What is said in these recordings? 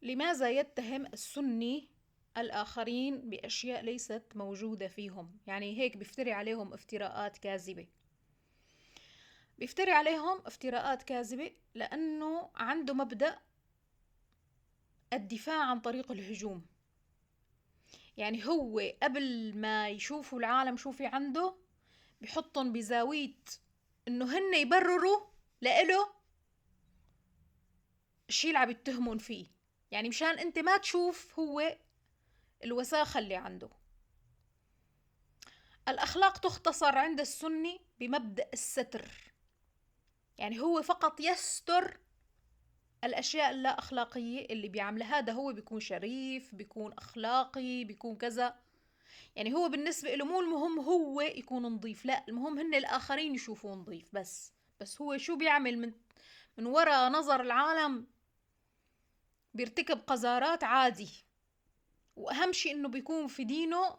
لماذا يتهم السني الآخرين بأشياء ليست موجودة فيهم؟ يعني هيك بيفتري عليهم افتراءات كاذبة. بيفتري عليهم افتراءات كاذبة لأنه عنده مبدأ الدفاع عن طريق الهجوم. يعني هو قبل ما يشوفوا العالم شو في عنده بيحطهم بزاوية انه هن يبرروا لإله الشي اللي عم يتهمون فيه، يعني مشان انت ما تشوف هو الوساخة اللي عنده. الأخلاق تختصر عند السني بمبدأ الستر، يعني هو فقط يستر الأشياء اللا أخلاقية اللي بيعملها. هذا هو بيكون شريف، بيكون أخلاقي، بيكون كذا. يعني هو بالنسبة له مو المهم هو يكون نظيف، لا، المهم هن الآخرين يشوفوه نظيف بس هو شو بيعمل من وراء نظر العالم؟ بيرتكب قذارات عادي. وأهم شيء إنه بيكون في دينه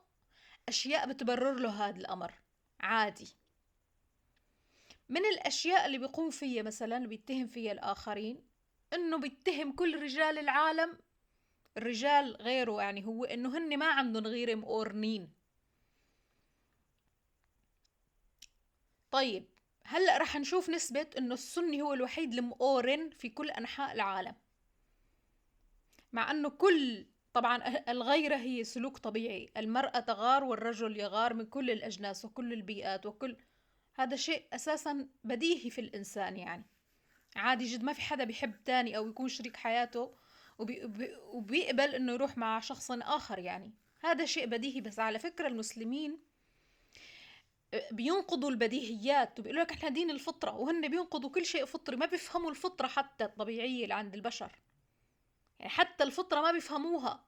أشياء بتبرر له هذا الأمر عادي. من الأشياء اللي بيقوم فيها مثلا اللي بيتهم فيها الآخرين إنه بيتهم كل رجال العالم، الرجال غيره، يعني هو إنه هن ما عندهم غير مقورنين. طيب هلأ رح نشوف نسبة إنه السني هو الوحيد المقورن في كل أنحاء العالم، مع أنه طبعا الغيرة هي سلوك طبيعي، المرأة تغار والرجل يغار من كل الأجناس وكل البيئات وكل هذا شيء أساسا بديهي في الإنسان. يعني عادي جد، ما في حدا بيحب تاني أو يكون شريك حياته وبيقبل إنه يروح مع شخص آخر، يعني هذا شيء بديهي. بس على فكرة المسلمين بينقضوا البديهيات وبيقولوا لك احنا دين الفطرة، وهن بينقضوا كل شيء فطري، ما بيفهموا الفطرة حتى الطبيعية اللي عند البشر. يعني حتى الفطرة ما بيفهموها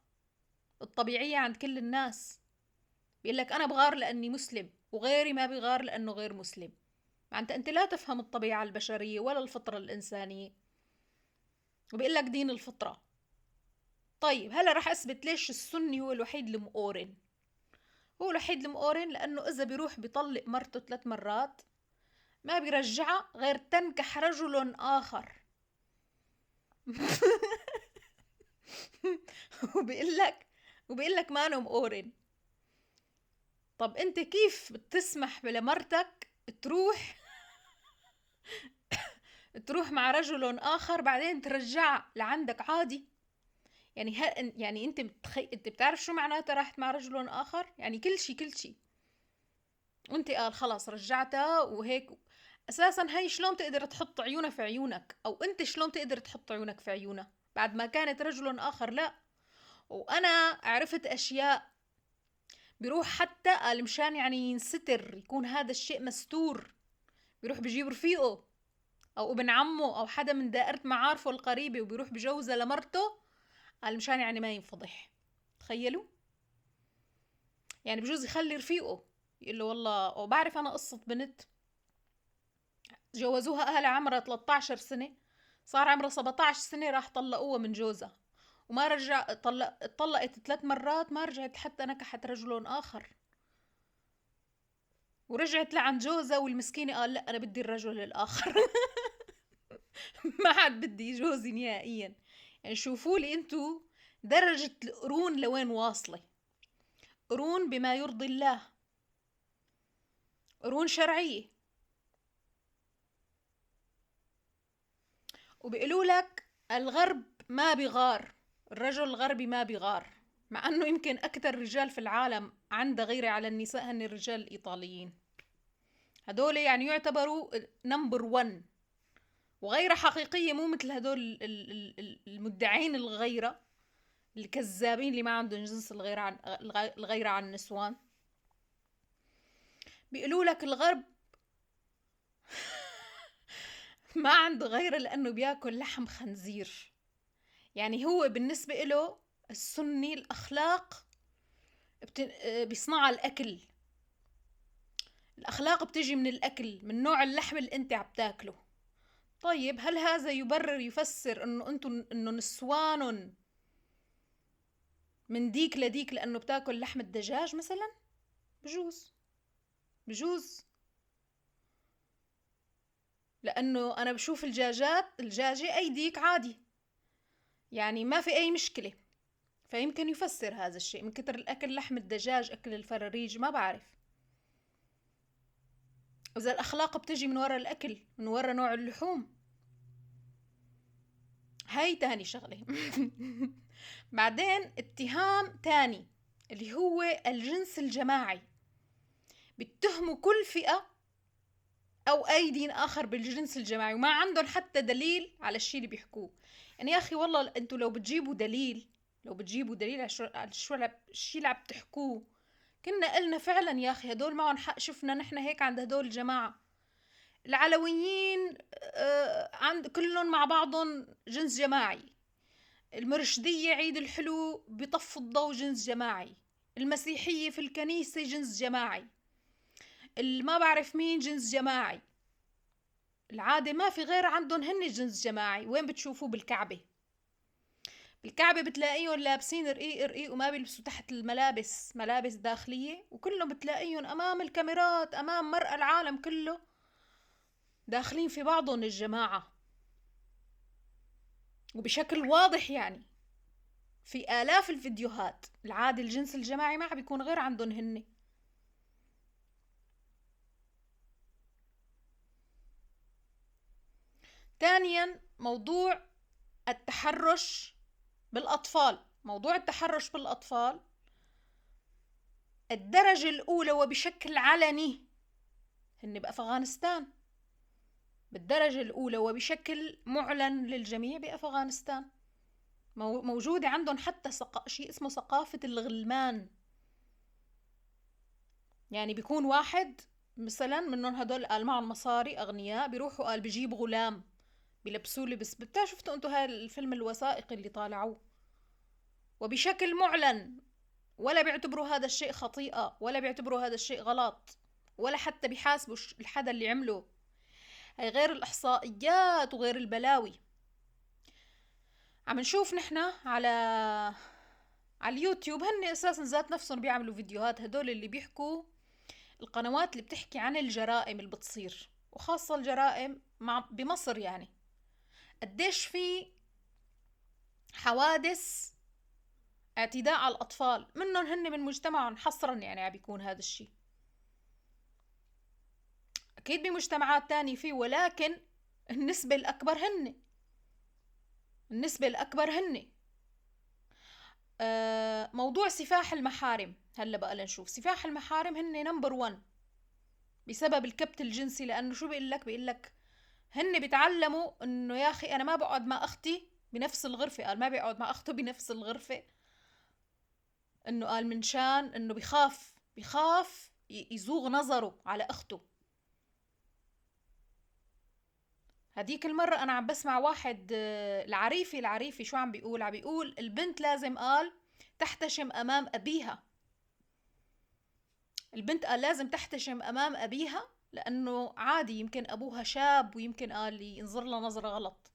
الطبيعية عند كل الناس. بيقول لك أنا بغار لأني مسلم وغيري ما بيغار لأنه غير مسلم. معناتها أنت لا تفهم الطبيعة البشرية ولا الفطرة الإنسانية، وبيقول لك دين الفطرة. طيب هلا رح أثبت ليش السني هو الوحيد المقورن. هو الوحيد المقورن لأنه إذا بيروح بيطلق مرته 3 مرات ما بيرجعها غير تنكح رجل آخر. وبيقول لك ما أنا مقورن. طب أنت كيف بتسمح لمرتك تروح مع رجل آخر بعدين ترجعها لعندك عادي؟ يعني يعني انت بتعرف شو معناته راحت مع رجل آخر؟ يعني كل شي وانت قال خلاص رجعتها وهيك. اساسا هي شلون تقدر تحط عيونها في عيونك، او انت شلون تقدر تحط عيونك في عيونها بعد ما كانت رجل آخر؟ لا. وانا عرفت اشياء بيروح حتى قال مشان يعني ينستر يكون هذا الشيء مستور، بيروح بجيب رفيقه او ابن عمه او حدا من دائرة معارفه القريبة وبيروح بجوزها لمرته، قال مشان يعني ما ينفضح. تخيلوا، يعني بجوز يخلي رفيقه يقول له والله، وبعرف انا قصة بنت جوزوها اهلها عمرها 13 سنة، صار عمرها 17 سنة راح طلقوها من جوزها، وما رجع طلقت 3 مرات ما رجعت حتى نكحت رجل آخر، ورجعت لعند جوزها والمسكينة قال لا أنا بدي الرجل الآخر. ما عاد بدي جوزي نهائيا. يعني شوفوا لي انتو درجة القرون لوين واصلة. قرون بما يرضي الله، قرون شرعية. وبيقولوا لك الغرب ما بيغار، الرجل الغربي ما بيغار، مع انه يمكن اكثر رجال في العالم عنده غيرة على النساء هن الرجال الايطاليين. هدول يعني يعتبروا نمبر 1، وغيرة حقيقية، مو مثل هدول المدعين الغيرة الكذابين اللي ما عندهم جنس الغيرة عن النسوان. بيقولوا لك الغرب ما عنده غيرة لأنه بياكل لحم خنزير. يعني هو بالنسبة له السني الأخلاق بيصنع الأكل، الأخلاق بتجي من الأكل، من نوع اللحم اللي أنت عم تاكله. طيب هل هذا يبرر يفسر إنه نسوان من ديك لديك لأنه بتاكل لحم الدجاج مثلا؟ بجوز لأنه أنا بشوف الدجاجة أي ديك عادي، يعني ما في أي مشكلة. فيمكن يفسر هذا الشيء من كتر الأكل، لحم الدجاج، أكل الفراريج، ما بعرف. وإذا الأخلاق بتجي من وراء الأكل، من وراء نوع اللحوم، هاي تاني شغلة. بعدين اتهام تاني اللي هو الجنس الجماعي. بيتهموا كل فئة أو أي دين آخر بالجنس الجماعي، وما عندهم حتى دليل على الشيء اللي بيحكوه. يعني يا أخي والله أنتوا لو بتجيبوا دليل على الشيء اللي عم تحكوه، كنا قلنا فعلا يا أخي هدول معهم حق. شفنا نحن هيك عند هدول الجماعة العلويين، عند كلهم مع بعضهم جنس جماعي. المرشدية عيد الحلو بطفوا الضوء جنس جماعي. المسيحية في الكنيسة جنس جماعي. ما بعرف مين جنس جماعي. العادة ما في غير عندهم هن جنس جماعي. وين بتشوفوه؟ بالكعبة. بالكعبة بتلاقيهم لابسين رقيق رقيق وما بيلبسوا تحت الملابس ملابس داخلية، وكلهم بتلاقيهم أمام الكاميرات، أمام مرأى العالم كله، داخلين في بعضهم الجماعة، وبشكل واضح. يعني في آلاف الفيديوهات. العادة الجنس الجماعي ما بيكون غير عندهم هن. ثانيا، موضوع التحرش بالأطفال. موضوع التحرش بالأطفال الدرجة الأولى وبشكل علني هن بأفغانستان. بالدرجة الأولى وبشكل معلن للجميع بأفغانستان. موجودة عندهم حتى شيء اسمه ثقافة الغلمان. يعني بيكون واحد مثلا منهم هدول قال معهم مصاري أغنياء، بيروحوا قال بيجيب غلام بيلبسوا لبس. شفتوا انتوا هاي الفيلم الوثائقي اللي طالعوه؟ وبشكل معلن، ولا بيعتبروا هذا الشيء خطيئة، ولا بيعتبروا هذا الشيء غلط، ولا حتى بيحاسبوا الحدا اللي عمله. هي غير الإحصائيات وغير البلاوي. عم نشوف نحن على اليوتيوب، هن أساسا ذات نفسهم بيعملوا فيديوهات. هدول اللي بيحكوا القنوات اللي بتحكي عن الجرائم اللي بتصير، وخاصة الجرائم بمصر. يعني قديش في حوادث اعتداء على الأطفال منهم هن من مجتمعهم حصرا. يعني عم بيكون هذا الشيء أكيد بمجتمعات تانية فيه، ولكن النسبة الأكبر هن. موضوع سفاح المحارم. هلا بقى لنشوف سفاح المحارم. هن نمبر 1 بسبب الكبت الجنسي. لأنه شو بيقول لك هن بيتعلموا إنه يا أخي أنا ما بقعد مع أختي بنفس الغرفة. قال ما بيقعد مع أخته بنفس الغرفة. إنه قال من شان إنه بيخاف يزوغ نظره على أخته. هديك المرة أنا عم بسمع واحد العريفي شو عم بيقول البنت لازم قال تحتشم أمام أبيها. البنت قال لازم تحتشم أمام أبيها، لأنه عادي يمكن أبوها شاب ويمكن قال ينظر له نظرة غلط.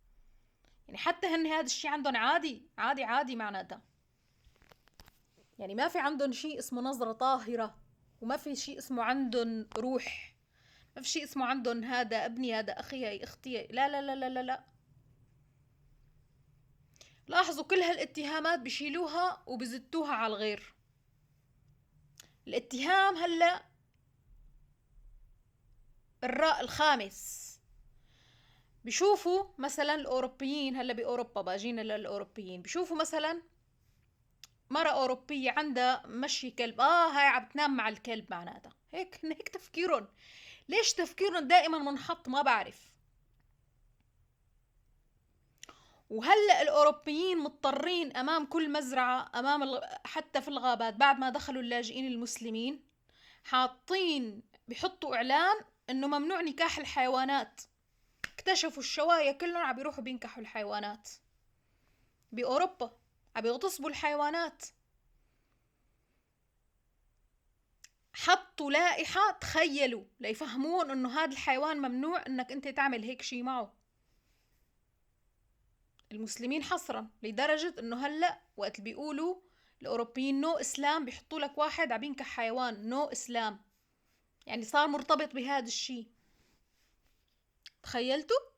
يعني حتى هن هذا الشيء عندهم عادي عادي عادي معناتها. يعني ما في عندهم شيء اسمه نظرة طاهرة، وما في شيء اسمه عندهم روح. ما في شيء اسمه عندهم هذا ابني هذا أخي هي أختي. لا لا لا لا لا لا. لاحظوا كل هالاتهامات بيشيلوها وبزتوها على الغير. الاتهام هلأ الراء الخامس. بيشوفوا مثلا الأوروبيين، هلأ بأوروبا باجينا للأوروبيين، بيشوفوا مثلا مرة أوروبية عندها مشي كلب، هاي عم تنام مع الكلب معناتها. هيك تفكيرهم. ليش تفكيرهم دائما منحط؟ ما بعرف. وهلأ الأوروبيين مضطرين أمام كل مزرعة، حتى في الغابات بعد ما دخلوا اللاجئين المسلمين، بيحطوا إعلان إنه ممنوع نكاح الحيوانات. اكتشفوا الشواية كلهم عم بيروحوا بينكحوا الحيوانات بأوروبا، عم بيغتصبوا الحيوانات. حطوا لائحة، تخيلوا، ليفهمون إنه هذا الحيوان ممنوع إنك أنت تعمل هيك شي معه. المسلمين حصرا، لدرجة إنه هلأ وقت بيقولوا الأوروبيين نو إسلام، بيحطوا لك واحد عم ينكح حيوان نو إسلام. يعني صار مرتبط بهذا الشيء. تخيلتوا؟